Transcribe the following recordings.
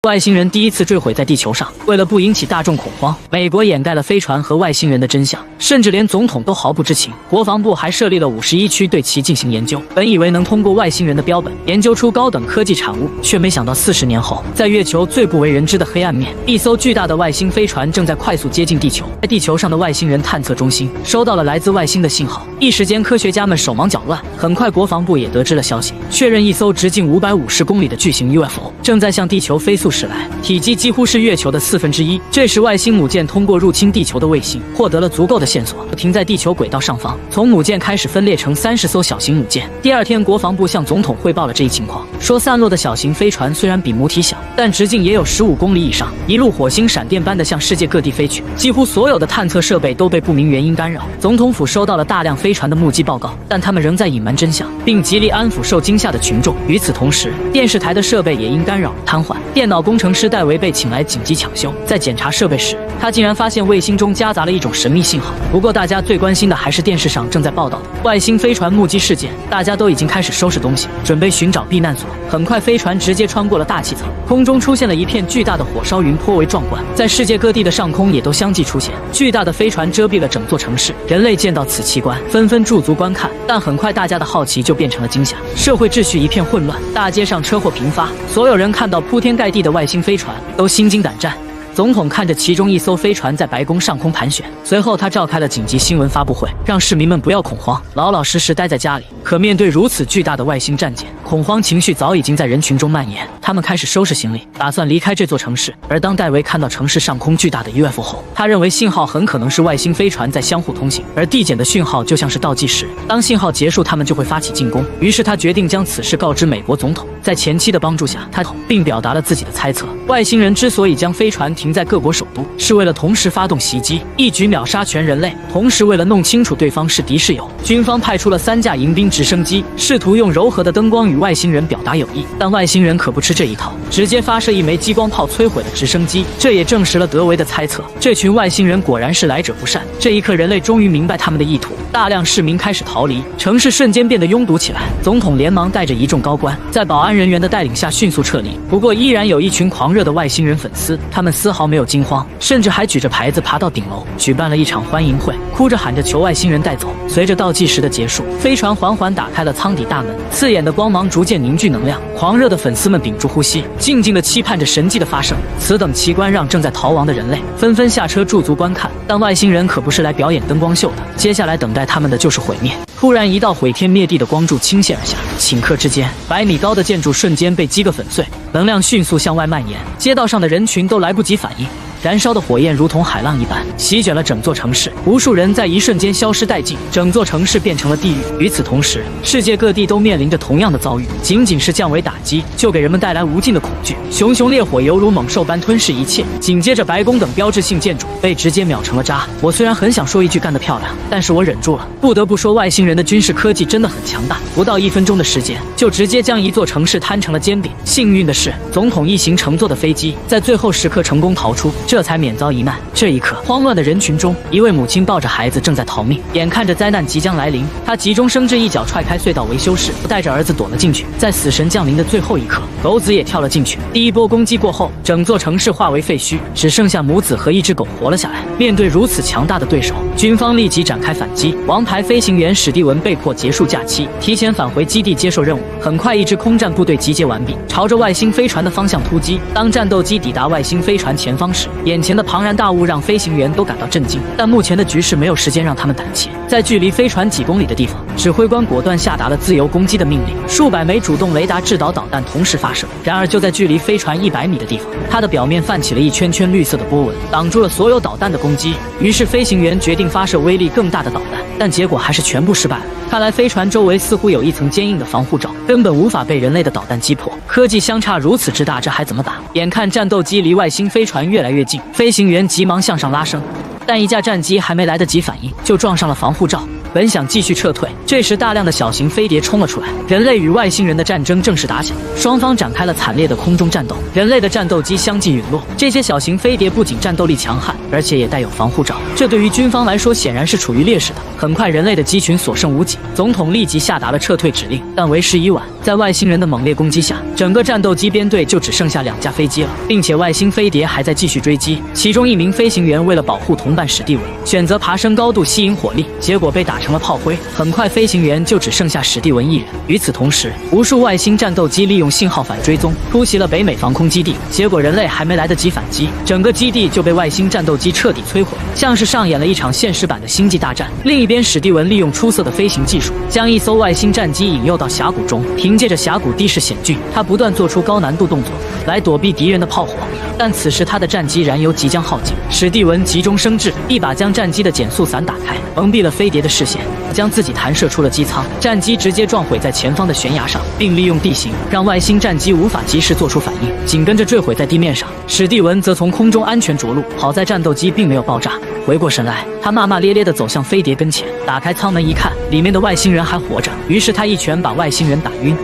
外星人第一次坠毁在地球上，为了不引起大众恐慌，美国掩盖了飞船和外星人的真相，甚至连总统都毫不知情。国防部还设立了51区对其进行研究，本以为能通过外星人的标本研究出高等科技产物，却没想到40年后，在月球最不为人知的黑暗面，一艘巨大的外星飞船正在快速接近地球。在地球上的外星人探测中心收到了来自外星的信号，一时间科学家们手忙脚乱。很快，国防部也得知了消息，确认一艘直径550公里的巨型 UFO 正在向地球飞速驶来，体积几乎是月球的1/4。这时，外星母舰通过入侵地球的卫星获得了足够的线索，停在地球轨道上方。从母舰开始分裂成30艘小型母舰。第二天，国防部向总统汇报了这一情况，说散落的小型飞船虽然比母体小，但直径也有15公里以上，一路火星闪电般的向世界各地飞去。几乎所有的探测设备都被不明原因干扰。总统府收到了大量飞船的目击报告，但他们仍在隐瞒真相，并极力安抚受惊吓的群众。与此同时，电视台的设备也因干扰而瘫痪。电脑工程师戴维被请来紧急抢修，在检查设备时，他竟然发现卫星中夹杂了一种神秘信号。不过，大家最关心的还是电视上正在报道的外星飞船目击事件。大家都已经开始收拾东西，准备寻找避难所。很快，飞船直接穿过了大气层，空中出现了一片巨大的火烧云，颇为壮观。在世界各地的上空也都相继出现巨大的飞船，遮蔽了整座城市。人类见到此奇观，纷纷驻足观看。但很快，大家的好奇就变成了惊吓，社会秩序一片混乱，大街上车祸频发。所有人看到铺天盖地的外星飞船，都心惊胆战。总统看着其中一艘飞船在白宫上空盘旋，随后他召开了紧急新闻发布会，让市民们不要恐慌，老老实实待在家里。可面对如此巨大的外星战舰，恐慌情绪早已经在人群中蔓延。他们开始收拾行李，打算离开这座城市。而当戴维看到城市上空巨大的 UFO 后，他认为信号很可能是外星飞船在相互通信，而递减的讯号就像是倒计时，当信号结束，他们就会发起进攻。于是他决定将此事告知美国总统。在前妻的帮助下，他并表达了自己的猜测：外星人之所以将飞船停在各国首都，是为了同时发动袭击，一举秒杀全人类。同时，为了弄清楚对方是敌是友，军方派出了3架迎宾直升机，试图用柔和的灯光与外星人表达友谊。但外星人可不吃这一套，直接发射一枚激光炮摧毁了直升机。这也证实了德维的猜测，这群外星人果然是来者不善。这一刻，人类终于明白他们的意图，大量市民开始逃离，城市瞬间变得拥堵起来。总统连忙带着一众高官，在保安人员的带领下迅速撤离。不过，依然有一群狂热的外星人粉丝，他们丝毫没有惊慌，甚至还举着牌子爬到顶楼，举办了一场欢迎会，哭着喊着求外星人带走。随着倒计时的结束，飞船缓缓打开了舱底大门，刺眼的光芒逐渐凝聚能量。狂热的粉丝们屏住呼吸，静静地期盼着神迹的发生。此等奇观让正在逃亡的人类纷纷下车驻足观看。但外星人可不是来表演灯光秀的，接下来等待他们的就是毁灭。突然，一道毁天灭地的光柱倾泻而下，顷刻之间，100米高的建筑瞬间被击个粉碎，能量迅速向外蔓延，街道上的人群都来不及反应。燃烧的火焰如同海浪一般席卷了整座城市，无数人在一瞬间消失殆尽，整座城市变成了地狱。与此同时，世界各地都面临着同样的遭遇，仅仅是降维打击就给人们带来无尽的恐惧。熊熊烈火犹如猛兽般吞噬一切，紧接着白宫等标志性建筑被直接秒成了渣。我虽然很想说一句干得漂亮，但是我忍住了。不得不说，外星人的军事科技真的很强大，不到1分钟的时间就直接将一座城市摊成了煎饼。幸运的是，总统一行乘坐的飞机在最后时刻成功逃出，这才免遭一难。这一刻，慌乱的人群中，一位母亲抱着孩子正在逃命，眼看着灾难即将来临，她急中生智，一脚踹开隧道维修室，带着儿子躲了进去。在死神降临的最后一刻，狗子也跳了进去。第一波攻击过后，整座城市化为废墟，只剩下母子和一只狗活了下来。面对如此强大的对手，军方立即展开反击。王牌飞行员史蒂文被迫结束假期，提前返回基地接受任务。很快，一支空战部队集结完毕，朝着外星飞船的方向突击。当战斗机抵达外星飞船前方时，眼前的庞然大物让飞行员都感到震惊。但目前的局势没有时间让他们胆怯。在距离飞船几公里的地方，指挥官果断下达了自由攻击的命令，数百枚主动雷达制导导弹同时发射。然而，就在距离飞船100米的地方，它的表面泛起了一圈圈绿色的波纹，挡住了所有导弹的攻击。于是，飞行员决定发射威力更大的导弹，但结果还是全部失败了。看来飞船周围似乎有一层坚硬的防护罩，根本无法被人类的导弹击破。科技相差如此之大，这还怎么打？眼看战斗机离外星飞船越来越近，飞行员急忙向上拉升，但一架战机还没来得及反应，就撞上了防护罩。本想继续撤退，这时大量的小型飞碟冲了出来，人类与外星人的战争正式打响，双方展开了惨烈的空中战斗，人类的战斗机相继陨落。这些小型飞碟不仅战斗力强悍，而且也带有防护罩，这对于军方来说显然是处于劣势的。很快，人类的机群所剩无几，总统立即下达了撤退指令，但为时已晚，在外星人的猛烈攻击下，整个战斗机编队就只剩下2架飞机了，并且外星飞碟还在继续追击。其中一名飞行员为了保护同伴史蒂文，选择爬升高度吸引火力，结果被打成了炮灰。很快，飞行员就只剩下史蒂文一人。与此同时，无数外星战斗机利用信号反追踪，突袭了北美防空基地。结果人类还没来得及反击，整个基地就被外星战斗机彻底摧毁，像是上演了一场现实版的星际大战。另一边，史蒂文利用出色的飞行技术，将一艘外星战机引诱到峡谷中。凭借着峡谷地势险峻，他不断做出高难度动作来躲避敌人的炮火。但此时他的战机燃油即将耗尽，史蒂文急中生智，一把将战机的减速伞打开，蒙蔽了飞碟的视线，将自己弹射出了机舱，战机直接撞毁在前方的悬崖上，并利用地形让外星战机无法及时做出反应，紧跟着坠毁在地面上。史蒂文则从空中安全着陆，好在战斗机并没有爆炸。回过神来，他骂骂咧咧地走向飞碟跟前，打开舱门一看，里面的外星人还活着，于是他一拳把外星人打晕。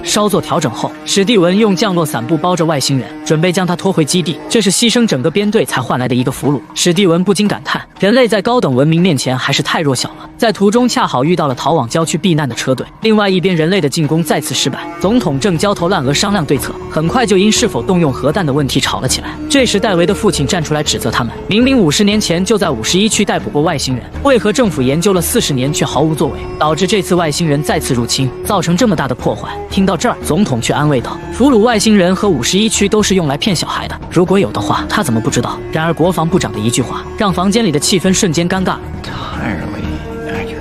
稍作调整后，史蒂文用降落伞布包着外星人，准备将他拖回基地。这是牺牲整个编队才换来的一个俘虏。史蒂文不禁感叹，人类在高等文明面前还是太弱小了。在途中恰好遇到了逃往郊区避难的车队。另外一边，人类的进攻再次失败，总统正焦头烂额商量对策，很快就因是否动用核弹的问题吵了起来。这时戴维的父亲站出来指责他们，明明50年前就在51区逮捕过外星人，为何政府研究了40年却毫无作为，导致这次外星人再次入侵，造成这么大的破坏。听到这儿，总统却安慰道，俘虏外星人和51区都是用来骗小孩的，如果有的话，他怎么不知道？然而国防部长的一句话，让房间里的气氛瞬间尴尬了。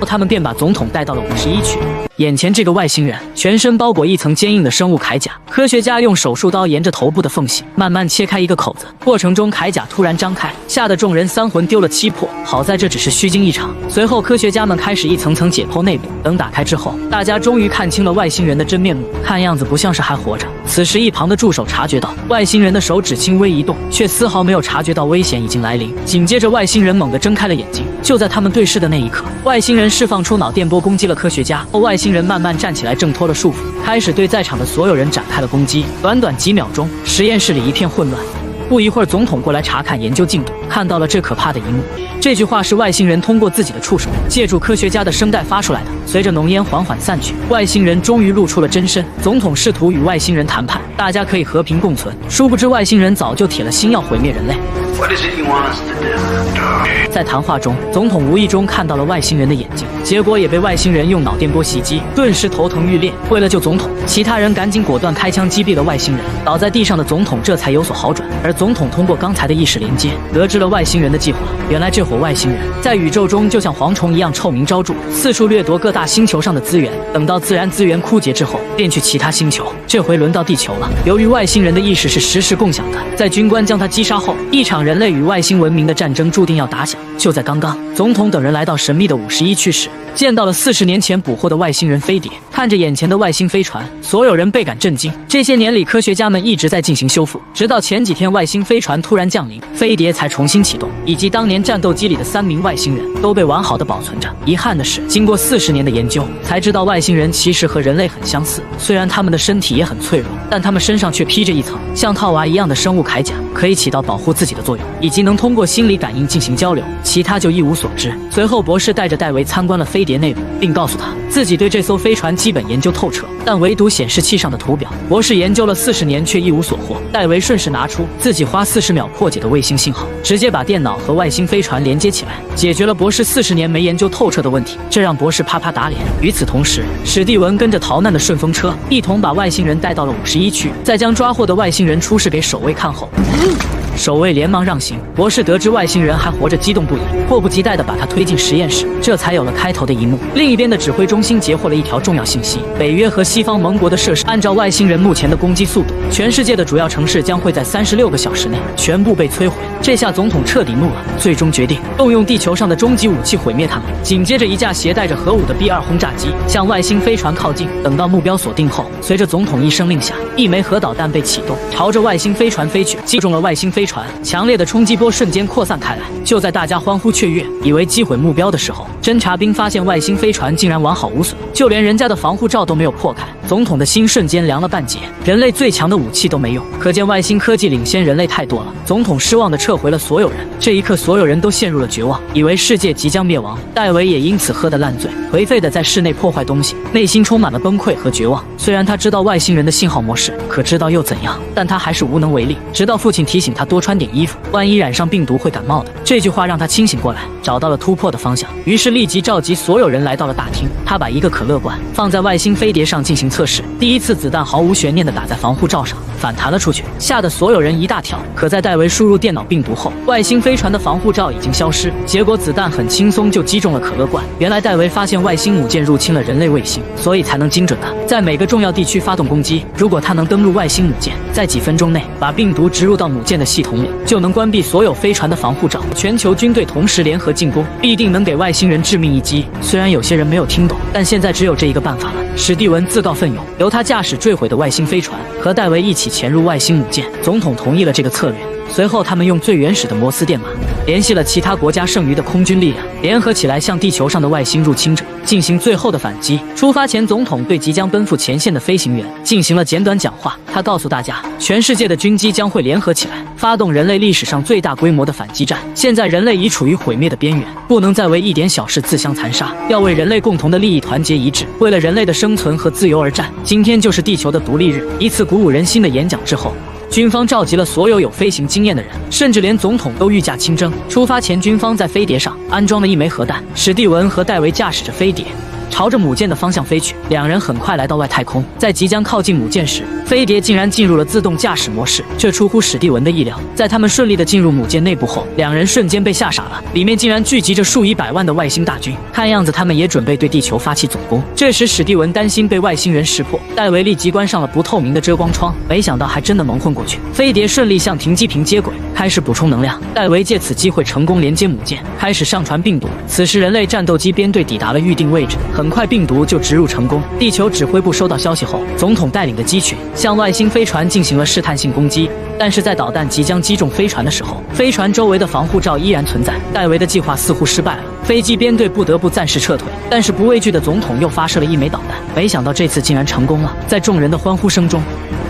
他们便把总统带到了51区。眼前这个外星人全身包裹一层坚硬的生物铠甲，科学家用手术刀沿着头部的缝隙慢慢切开一个口子，过程中铠甲突然张开，吓得众人3魂丢了7魄。好在这只是虚惊一场。随后科学家们开始一层层解剖内部，等打开之后，大家终于看清了外星人的真面目，看样子不像是还活着。此时一旁的助手察觉到外星人的手指轻微移动，却丝毫没有察觉到危险已经来临。紧接着外星人猛地睁开了眼睛，就在他们对视的那一刻，外星人释放出脑电波攻击了科学家。外星人慢慢站起来，挣脱了束缚，开始对在场的所有人展开了攻击。短短几秒钟，实验室里一片混乱。不一会儿，总统过来查看研究进度，看到了这可怕的一幕。这句话是外星人通过自己的触手，借助科学家的声带发出来的。随着浓烟缓缓散去，外星人终于露出了真身。总统试图与外星人谈判，大家可以和平共存。殊不知外星人早就铁了心要毁灭人类。在谈话中，总统无意中看到了外星人的眼睛，结果也被外星人用脑电波袭击，顿时头疼欲裂。为了救总统，其他人赶紧果断开枪击毙了外星人。倒在地上的总统这才有所好转。而总统通过刚才的意识连接，得知了外星人的计划。原来这伙外星人在宇宙中就像蝗虫一样臭名昭著，四处掠夺各大星球上的资源。等到自然资源枯竭之后，便去其他星球。这回轮到地球了。由于外星人的意识是实时共享的，在军官将他击杀后，一场人类与外星文明的战争注定要打响。就在刚刚，总统等人来到神秘的51区时，见到了40年前捕获的外星人飞碟。看着眼前的外星飞船，所有人倍感震惊。这些年里，科学家们一直在进行修复，直到前几天外星飞船突然降临，飞碟才重新启动，以及当年战斗机里的3名外星人都被完好的保存着。遗憾的是，经过40年的研究，才知道外星人其实和人类很相似，虽然他们的身体也很脆弱，但他们身上却披着一层像套娃一样的生物铠甲，可以起到保护自己的作用，以及能通过心理感应进行交流，其他就一无所知。随后博士带着戴维参观了飞碟内部，并告诉他自己对这艘飞船基本研究透彻，但唯独显示器上的图表，博士研究了40年却一无所获。戴维顺势拿出自己花40秒破解的卫星信号，直接把电脑和外星飞船连接起来，解决了博士40年没研究透彻的问题，这让博士啪啪打脸。与此同时，史蒂文跟着逃难的顺风车一同把外星人带到了51区，再将抓获的外星人出示给守卫看后，守卫连忙让行。博士得知外星人还活着，激动不已，迫不及待地把他推进实验室，这才有了开头的一幕。另一边的指挥中心截获了一条重要信息：北约和西方盟国的设施，按照外星人目前的攻击速度，全世界的主要城市将会在36个小时内全部被摧毁。这下总统彻底怒了，最终决定动用地球上的终极武器毁灭他们。紧接着，一架携带着核武的 B2 轰炸机向外星飞船靠近，等到目标锁定后，随着总统一声令下，一枚核导弹被启动，朝着外星飞船飞去，击中了外星飞船船，强烈的冲击波瞬间扩散开来。就在大家欢呼雀跃，以为击毁目标的时候，侦察兵发现外星飞船竟然完好无损，就连人家的防护罩都没有破开。总统的心瞬间凉了半截，人类最强的武器都没用，可见外星科技领先人类太多了。总统失望地撤回了所有人。这一刻，所有人都陷入了绝望，以为世界即将灭亡。戴维也因此喝得烂醉，颓废地在室内破坏东西，内心充满了崩溃和绝望。虽然他知道外星人的信号模式，可知道又怎样？但他还是无能为力。直到父亲提醒他多穿点衣服，万一染上病毒会感冒的。这句话让他清醒过来，找到了突破的方向。于是立即召集所有人来到了大厅。他把一个可乐罐放在外星飞碟上进行测试，第一次子弹毫无悬念地打在防护罩上，反弹了出去，吓得所有人一大跳。可在戴维输入电脑病毒后，外星飞船的防护罩已经消失，结果子弹很轻松就击中了可乐罐。原来戴维发现外星母舰入侵了人类卫星，所以才能精准的在每个重要地区发动攻击。如果他能登陆外星母舰，在几分钟内把病毒植入到母舰的系统里，就能关闭所有飞船的防护罩。全球军队同时联合进攻，必定能给外星人致命一击。虽然有些人没有听懂，但现在只有这一个办法了。史蒂文自告奋勇，由他驾驶坠毁的外星飞船，和戴维一起潜入外星母舰。总统同意了这个策略。随后，他们用最原始的摩斯电码联系了其他国家剩余的空军力量，联合起来向地球上的外星入侵者进行最后的反击。出发前，总统对即将奔赴前线的飞行员进行了简短讲话。他告诉大家，全世界的军机将会联合起来，发动人类历史上最大规模的反击战。现在人类已处于毁灭的边缘，不能再为一点小事自相残杀，要为人类共同的利益团结一致，为了人类的生存和自由而战。今天就是地球的独立日。一次鼓舞人心的演讲之后，军方召集了所有有飞行经验的人，甚至连总统都御驾亲征。出发前，军方在飞碟上安装了一枚核弹。史蒂文和戴维驾驶着飞碟朝着母舰的方向飞去，两人很快来到外太空。在即将靠近母舰时，飞碟竟然进入了自动驾驶模式，这出乎史蒂文的意料。在他们顺利地进入母舰内部后，两人瞬间被吓傻了，里面竟然聚集着数以百万的外星大军，看样子他们也准备对地球发起总攻。这时史蒂文担心被外星人识破，戴维立即关上了不透明的遮光窗，没想到还真的蒙混过去。飞碟顺利向停机坪接轨，开始补充能量。戴维借此机会成功连接母舰，开始上传病毒。此时人类战斗机编队抵达了预定位置，很快病毒就植入成功。地球指挥部收到消息后，总统带领的机群向外星飞船进行了试探性攻击。但是在导弹即将击中飞船的时候，飞船周围的防护罩依然存在。戴维的计划似乎失败了，飞机编队不得不暂时撤退。但是不畏惧的总统又发射了一枚导弹，没想到这次竟然成功了。在众人的欢呼声中，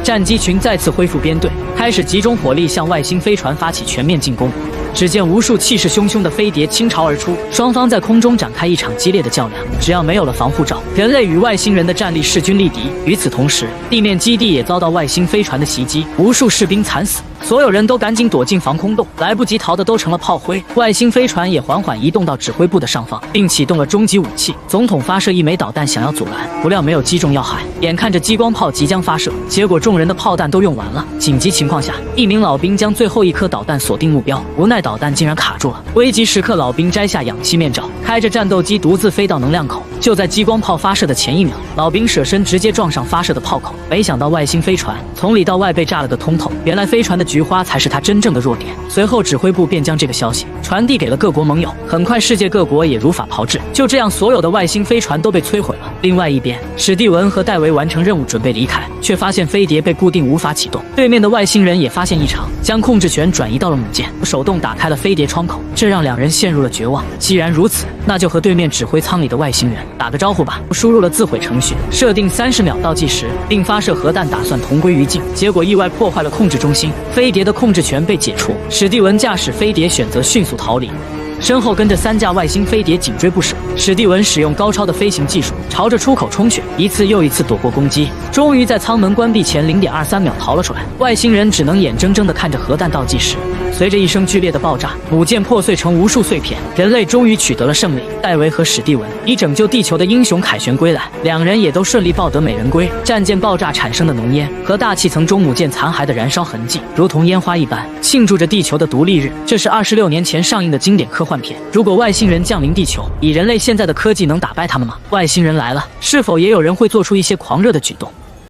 战机群再次恢复编队，开始集中火力向外星飞船发起全面进攻。只见无数气势汹汹的飞碟倾巢而出，双方在空中展开一场激烈的较量。只要没有了防护罩，人类与外星人的战力势均力敌。与此同时，地面基地也遭到外星飞船的袭击，无数士兵惨死。所有人都赶紧躲进防空洞，来不及逃的都成了炮灰。外星飞船也缓缓移动到指挥部的上方，并启动了终极武器。总统发射一枚导弹想要阻拦，不料没有击中要害。眼看着激光炮即将发射，结果众人的炮弹都用完了。紧急情况下，一名老兵将最后一颗导弹锁定目标，无奈导弹竟然卡住了。危急时刻，老兵摘下氧气面罩，开着战斗机独自飞到能量口。就在激光炮发射的前一秒，老兵舍身直接撞上发射的炮口，没想到外星飞船从里到外被炸了个通透。原来飞船的菊花才是他真正的弱点。随后指挥部便将这个消息传递给了各国盟友，很快世界各国也如法炮制。就这样，所有的外星飞船都被摧毁了。另外一边，史蒂文和戴维完成任务准备离开，却发现飞碟被固定无法启动。对面的外星人也发现异常，将控制权转移到了母舰，手动打开了飞碟窗口，这让两人陷入了绝望。既然如此，那就和对面指挥舱里的外星人打个招呼吧。输入了自毁程序，设定30秒倒计时，并发射核弹，打算同归于尽。结果意外破坏了控制中心，飞碟的控制权被解除。史蒂文驾驶飞碟选择迅速逃离，身后跟着3架外星飞碟紧追不舍。史蒂文使用高超的飞行技术，朝着出口冲去，一次又一次躲过攻击，终于在舱门关闭前0.23秒逃了出来。外星人只能眼睁睁地看着核弹倒计时，随着一声剧烈的爆炸，母舰破碎成无数碎片，人类终于取得了胜利。戴维和史蒂文以拯救地球的英雄凯旋归来，两人也都顺利抱得美人归。战舰爆炸产生的浓烟和大气层中母舰残骸的燃烧痕迹，如同烟花一般，庆祝着地球的独立日。这是26年前上映的经典科幻片。如果外星人降临地球，以人类现在的科技能打败他们吗？外星人来了，是否也有人会做出一些狂热的举动？